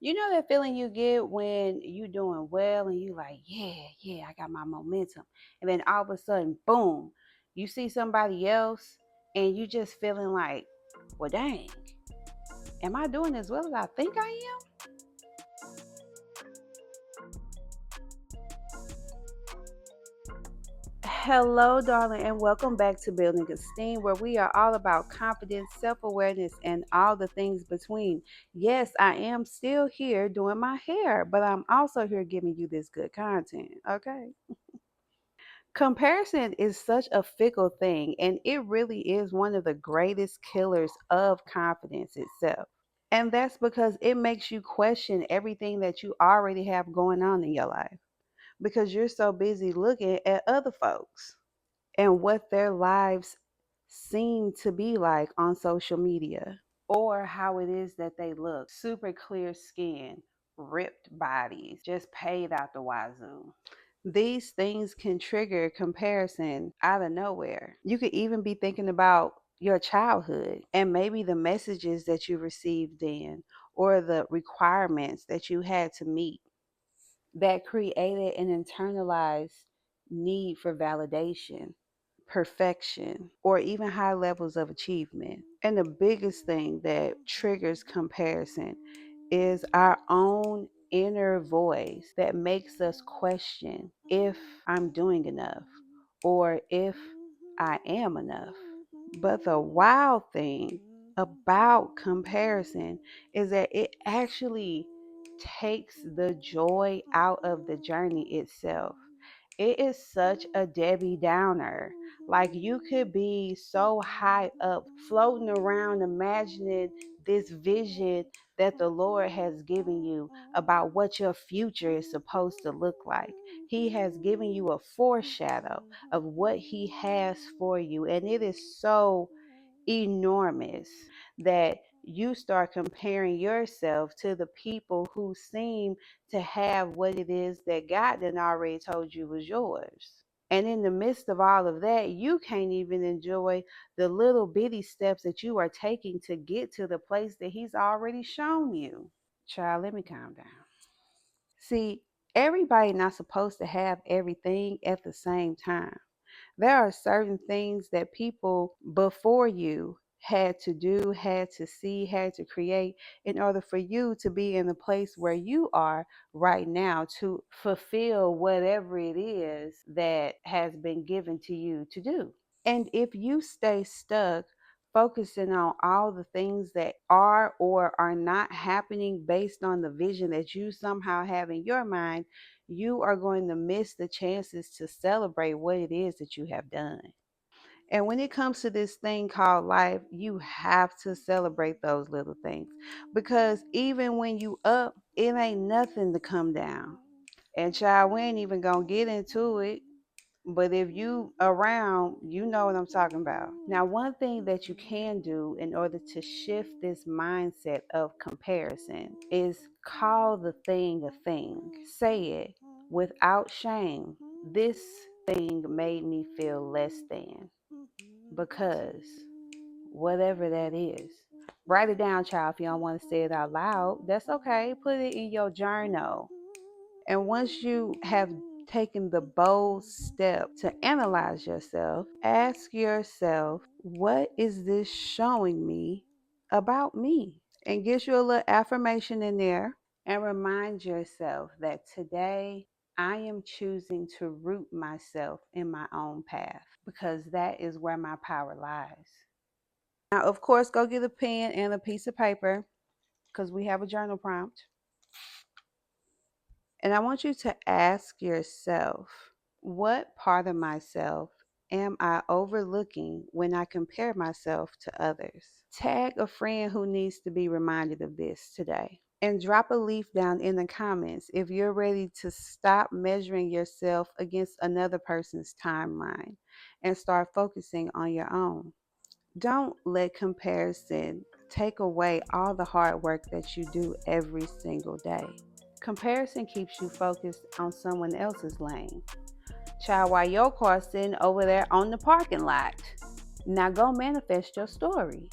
You know that feeling you get when you doing well and you like, yeah, I got my momentum. And then all of a sudden, boom, you see somebody else and you just feeling like, well, dang, am I doing as well as I think I am? Hello, darling, and welcome back to Building Esteem, where we are all about confidence, self awareness, and all the things between. Yes, I am still here doing my hair, but I'm also here giving you this good content, okay? Comparison is such a fickle thing, and it really is one of the greatest killers of confidence itself. And that's because it makes you question everything that you already have going on in your life because you're so busy looking at other folks and what their lives seem to be like on social media, or how it is that they look super clear skin, ripped bodies, just paid out the wazoo. These things can trigger comparison out of nowhere. You could even be thinking about your childhood and maybe the messages that you received then, or the requirements that you had to meet that created an internalized need for validation, perfection, or even high levels of achievement. And the biggest thing that triggers comparison is our own inner voice that makes us question if I'm doing enough or if I am enough. But the wild thing about comparison is that it actually takes the joy out of the journey itself. It is such a Debbie Downer. Like, you could be so high up, floating around, imagining this vision that the Lord has given you about what your future is supposed to look like. He has given you a foreshadow of what He has for you, and it is so enormous that you start comparing yourself to the people who seem to have what it is that God then already told you was yours. And in the midst of all of that, you can't even enjoy the little bitty steps that you are taking to get to the place that He's already shown you. Child, let me calm down. See, everybody not supposed to have everything at the same time. There are certain things that people before you had to do, had to see, had to create in order for you to be in the place where you are right now to fulfill whatever it is that has been given to you to do. And if you stay stuck focusing on all the things that are or are not happening based on the vision that you somehow have in your mind, you are going to miss the chances to celebrate what it is that you have done. And when it comes to this thing called life, you have to celebrate those little things, because even when you up, it ain't nothing to come down. And child, we ain't even gonna get into it, but if you around, you know what I'm talking about. Now, one thing that you can do in order to shift this mindset of comparison is call the thing a thing. Say it without shame. This thing made me feel less than, because whatever that is. Write it down, child. If you don't want to say it out loud, that's okay. Put it in your journal. And once you have taken the bold step to analyze yourself, ask yourself, what is this showing me about me? And get you a little affirmation in there and remind yourself that today I am choosing to root myself in my own path, because that is where my power lies. Now, of course, go get a pen and a piece of paper because we have a journal prompt. And I want you to ask yourself, what part of myself am I overlooking when I compare myself to others? Tag a friend who needs to be reminded of this today. And drop a leaf down in the comments if you're ready to stop measuring yourself against another person's timeline and start focusing on your own. Don't let comparison take away all the hard work that you do every single day. Comparison keeps you focused on someone else's lane. Child, while your car's sitting over there on the parking lot. Now go manifest your story.